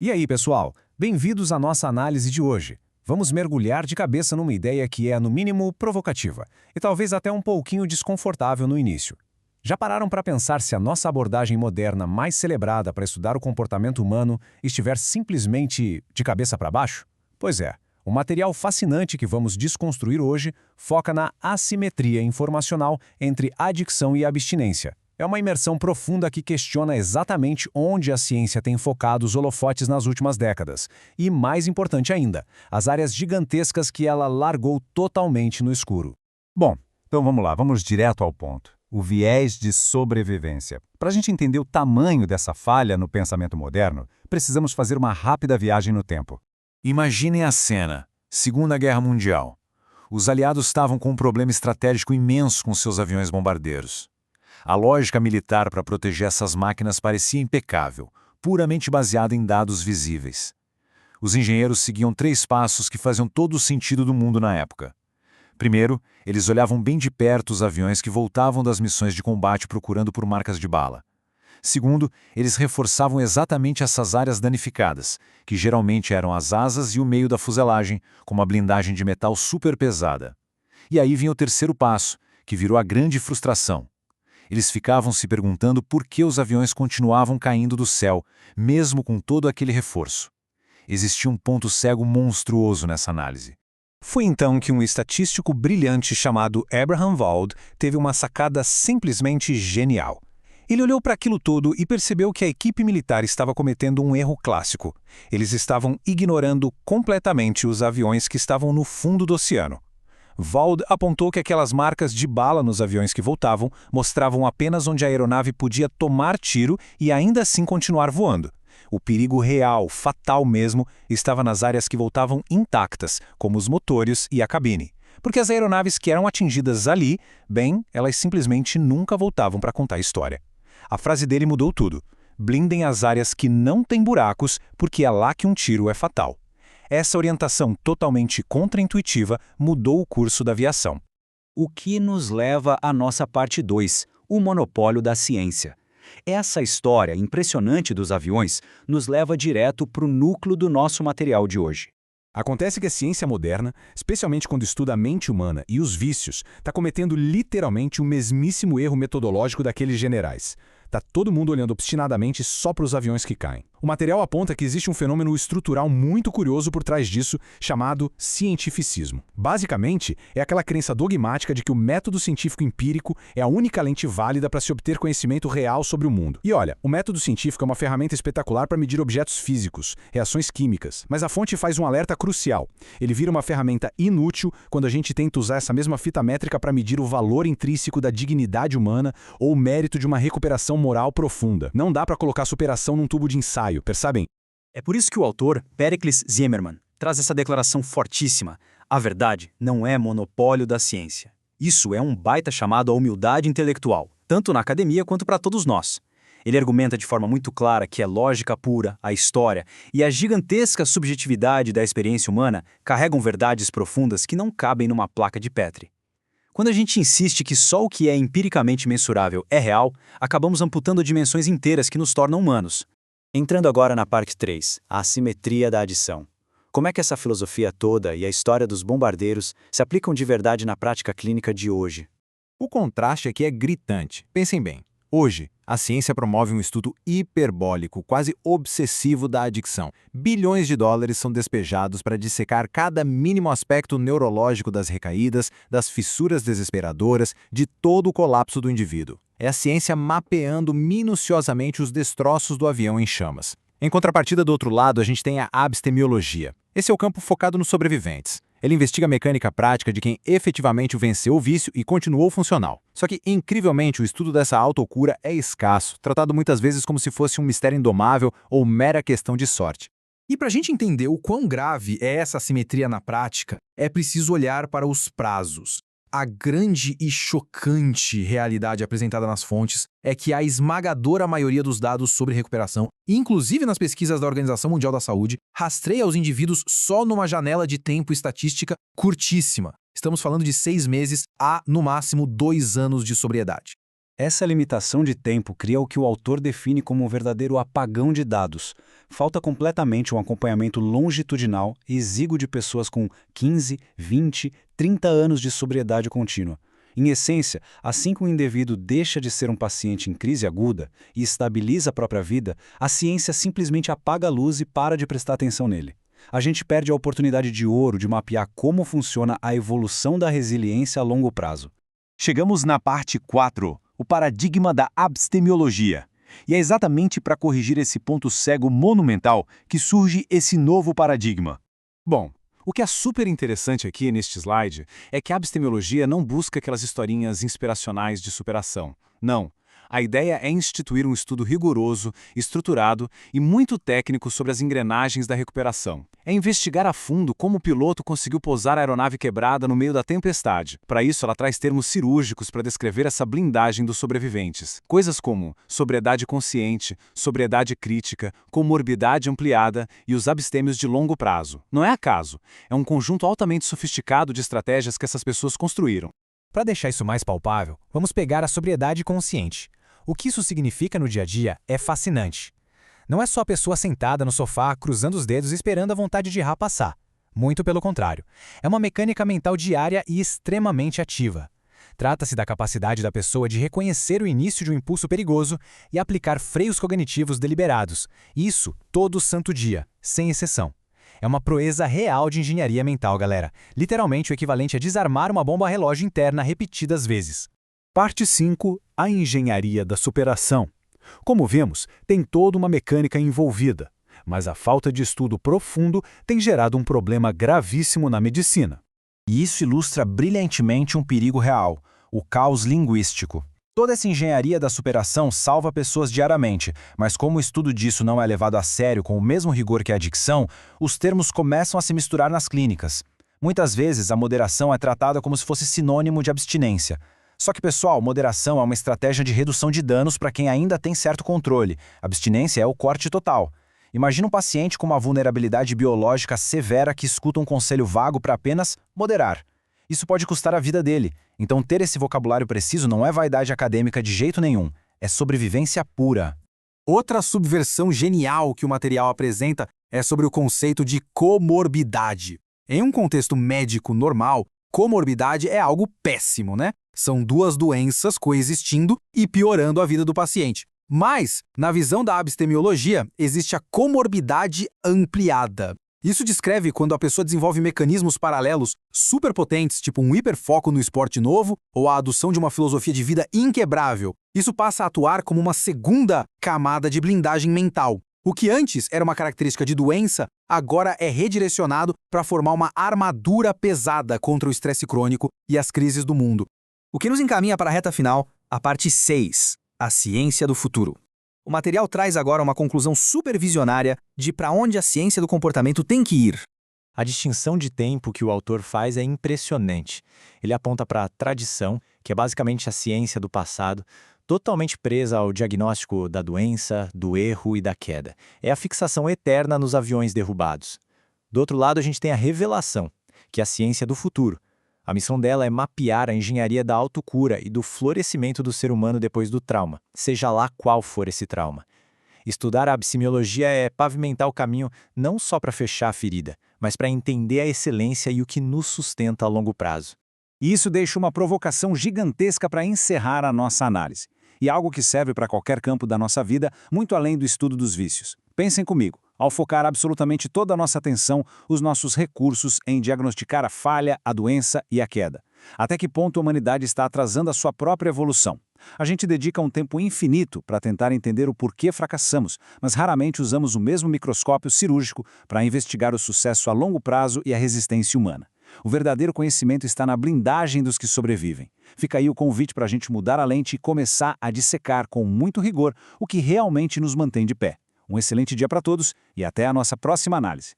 E aí, pessoal? Bem-vindos à nossa análise de hoje. Vamos mergulhar de cabeça numa ideia que é, no mínimo, provocativa e talvez até um pouquinho desconfortável no início. Já pararam para pensar se a nossa abordagem moderna mais celebrada para estudar o comportamento humano estiver simplesmente de cabeça para baixo? Pois é, o material fascinante que vamos desconstruir hoje foca na assimetria informacional entre adicção e abstinência. É uma imersão profunda que questiona exatamente onde a ciência tem focado os holofotes nas últimas décadas. E, mais importante ainda, as áreas gigantescas que ela largou totalmente no escuro. Bom, então vamos lá, vamos direto ao ponto. O viés de sobrevivência. Para a gente entender o tamanho dessa falha no pensamento moderno, precisamos fazer uma rápida viagem no tempo. Imaginem a cena. Segunda Guerra Mundial. Os aliados estavam com um problema estratégico imenso com seus aviões bombardeiros. A lógica militar para proteger essas máquinas parecia impecável, puramente baseada em dados visíveis. Os engenheiros seguiam 3 passos que faziam todo o sentido do mundo na época. Primeiro, eles olhavam bem de perto os aviões que voltavam das missões de combate procurando por marcas de bala. Segundo, eles reforçavam exatamente essas áreas danificadas, que geralmente eram as asas e o meio da fuselagem, com uma blindagem de metal super pesada. E aí vinha o terceiro passo, que virou a grande frustração. Eles ficavam se perguntando por que os aviões continuavam caindo do céu, mesmo com todo aquele reforço. Existia um ponto cego monstruoso nessa análise. Foi então que um estatístico brilhante chamado Abraham Wald teve uma sacada simplesmente genial. Ele olhou para aquilo tudo e percebeu que a equipe militar estava cometendo um erro clássico. Eles estavam ignorando completamente os aviões que estavam no fundo do oceano. Wald apontou que aquelas marcas de bala nos aviões que voltavam mostravam apenas onde a aeronave podia tomar tiro e ainda assim continuar voando. O perigo real, fatal mesmo, estava nas áreas que voltavam intactas, como os motores e a cabine. Porque as aeronaves que eram atingidas ali, bem, elas simplesmente nunca voltavam para contar a história. A frase dele mudou tudo. Blindem as áreas que não têm buracos, porque é lá que um tiro é fatal. Essa orientação totalmente contraintuitiva mudou o curso da aviação. O que nos leva à nossa parte 2, o monopólio da ciência. Essa história impressionante dos aviões nos leva direto para o núcleo do nosso material de hoje. Acontece que a ciência moderna, especialmente quando estuda a mente humana e os vícios, está cometendo literalmente o mesmíssimo erro metodológico daqueles generais. Está todo mundo olhando obstinadamente só para os aviões que caem. O material aponta que existe um fenômeno estrutural muito curioso por trás disso, chamado cientificismo. Basicamente, é aquela crença dogmática de que o método científico empírico é a única lente válida para se obter conhecimento real sobre o mundo. E olha, o método científico é uma ferramenta espetacular para medir objetos físicos, reações químicas, mas a fonte faz um alerta crucial. Ele vira uma ferramenta inútil quando a gente tenta usar essa mesma fita métrica para medir o valor intrínseco da dignidade humana ou o mérito de uma recuperação moral profunda. Não dá para colocar superação num tubo de ensaio, percebem? É por isso que o autor, Pericles Zimmermann, traz essa declaração fortíssima. A verdade não é monopólio da ciência. Isso é um baita chamado à humildade intelectual, tanto na academia quanto para todos nós. Ele argumenta de forma muito clara que a lógica pura, a história e a gigantesca subjetividade da experiência humana carregam verdades profundas que não cabem numa placa de Petri. Quando a gente insiste que só o que é empiricamente mensurável é real, acabamos amputando dimensões inteiras que nos tornam humanos. Entrando agora na parte 3, a assimetria da adição. Como é que essa filosofia toda e a história dos bombardeiros se aplicam de verdade na prática clínica de hoje? O contraste aqui é gritante. Pensem bem. Hoje, a ciência promove um estudo hiperbólico, quase obsessivo da adicção. Bilhões de dólares são despejados para dissecar cada mínimo aspecto neurológico das recaídas, das fissuras desesperadoras, de todo o colapso do indivíduo. É a ciência mapeando minuciosamente os destroços do avião em chamas. Em contrapartida, do outro lado, a gente tem a abstemiologia. Esse é o campo focado nos sobreviventes. Ele investiga a mecânica prática de quem efetivamente venceu o vício e continuou funcional. Só que, incrivelmente, o estudo dessa autocura é escasso, tratado muitas vezes como se fosse um mistério indomável ou mera questão de sorte. E para a gente entender o quão grave é essa assimetria na prática, é preciso olhar para os prazos. A grande e chocante realidade apresentada nas fontes é que a esmagadora maioria dos dados sobre recuperação, inclusive nas pesquisas da Organização Mundial da Saúde, rastreia os indivíduos só numa janela de tempo estatística curtíssima. Estamos falando de 6 meses a, no máximo, 2 anos de sobriedade. Essa limitação de tempo cria o que o autor define como um verdadeiro apagão de dados. Falta completamente um acompanhamento longitudinal e exíguo de pessoas com 15, 20, 30 anos de sobriedade contínua. Em essência, assim que um indivíduo deixa de ser um paciente em crise aguda e estabiliza a própria vida, a ciência simplesmente apaga a luz e para de prestar atenção nele. A gente perde a oportunidade de ouro de mapear como funciona a evolução da resiliência a longo prazo. Chegamos na parte 4, o paradigma da abstemiologia. E é exatamente para corrigir esse ponto cego monumental que surge esse novo paradigma. Bom, o que é super interessante aqui neste slide é que a abstemiologia não busca aquelas historinhas inspiracionais de superação. Não. A ideia é instituir um estudo rigoroso, estruturado e muito técnico sobre as engrenagens da recuperação. É investigar a fundo como o piloto conseguiu pousar a aeronave quebrada no meio da tempestade. Para isso, ela traz termos cirúrgicos para descrever essa blindagem dos sobreviventes. Coisas como sobriedade consciente, sobriedade crítica, comorbidade ampliada e os abstêmios de longo prazo. Não é acaso. É um conjunto altamente sofisticado de estratégias que essas pessoas construíram. Para deixar isso mais palpável, vamos pegar a sobriedade consciente. O que isso significa no dia a dia é fascinante. Não é só a pessoa sentada no sofá, cruzando os dedos esperando a vontade de passar. Muito pelo contrário. É uma mecânica mental diária e extremamente ativa. Trata-se da capacidade da pessoa de reconhecer o início de um impulso perigoso e aplicar freios cognitivos deliberados. Isso todo santo dia, sem exceção. É uma proeza real de engenharia mental, galera. Literalmente o equivalente a desarmar uma bomba relógio interna repetidas vezes. Parte 5. A engenharia da superação. Como vemos, tem toda uma mecânica envolvida, mas a falta de estudo profundo tem gerado um problema gravíssimo na medicina. E isso ilustra brilhantemente um perigo real, o caos linguístico. Toda essa engenharia da superação salva pessoas diariamente, mas como o estudo disso não é levado a sério com o mesmo rigor que a adicção, os termos começam a se misturar nas clínicas. Muitas vezes, a moderação é tratada como se fosse sinônimo de abstinência. Só que, pessoal, moderação é uma estratégia de redução de danos para quem ainda tem certo controle. Abstinência é o corte total. Imagina um paciente com uma vulnerabilidade biológica severa que escuta um conselho vago para apenas moderar. Isso pode custar a vida dele. Então, ter esse vocabulário preciso não é vaidade acadêmica de jeito nenhum. É sobrevivência pura. Outra subversão genial que o material apresenta é sobre o conceito de comorbidade. Em um contexto médico normal, comorbidade é algo péssimo, né? São duas doenças coexistindo e piorando a vida do paciente. Mas, na visão da abstemiologia, existe a comorbidade ampliada. Isso descreve quando a pessoa desenvolve mecanismos paralelos superpotentes, tipo um hiperfoco no esporte novo ou a adoção de uma filosofia de vida inquebrável. Isso passa a atuar como uma segunda camada de blindagem mental. O que antes era uma característica de doença, agora é redirecionado para formar uma armadura pesada contra o estresse crônico e as crises do mundo. O que nos encaminha para a reta final, a parte 6, a ciência do futuro. O material traz agora uma conclusão supervisionária de para onde a ciência do comportamento tem que ir. A distinção de tempo que o autor faz é impressionante. Ele aponta para a tradição, que é basicamente a ciência do passado, totalmente presa ao diagnóstico da doença, do erro e da queda. É a fixação eterna nos aviões derrubados. Do outro lado, a gente tem a revelação, que é a ciência do futuro. A missão dela é mapear a engenharia da autocura e do florescimento do ser humano depois do trauma, seja lá qual for esse trauma. Estudar a abstemiologia é pavimentar o caminho não só para fechar a ferida, mas para entender a excelência e o que nos sustenta a longo prazo. E isso deixa uma provocação gigantesca para encerrar a nossa análise. E algo que serve para qualquer campo da nossa vida, muito além do estudo dos vícios. Pensem comigo, ao focar absolutamente toda a nossa atenção, os nossos recursos em diagnosticar a falha, a doença e a queda. Até que ponto a humanidade está atrasando a sua própria evolução? A gente dedica um tempo infinito para tentar entender o porquê fracassamos, mas raramente usamos o mesmo microscópio cirúrgico para investigar o sucesso a longo prazo e a resistência humana. O verdadeiro conhecimento está na blindagem dos que sobrevivem. Fica aí o convite para a gente mudar a lente e começar a dissecar com muito rigor o que realmente nos mantém de pé. Um excelente dia para todos e até a nossa próxima análise.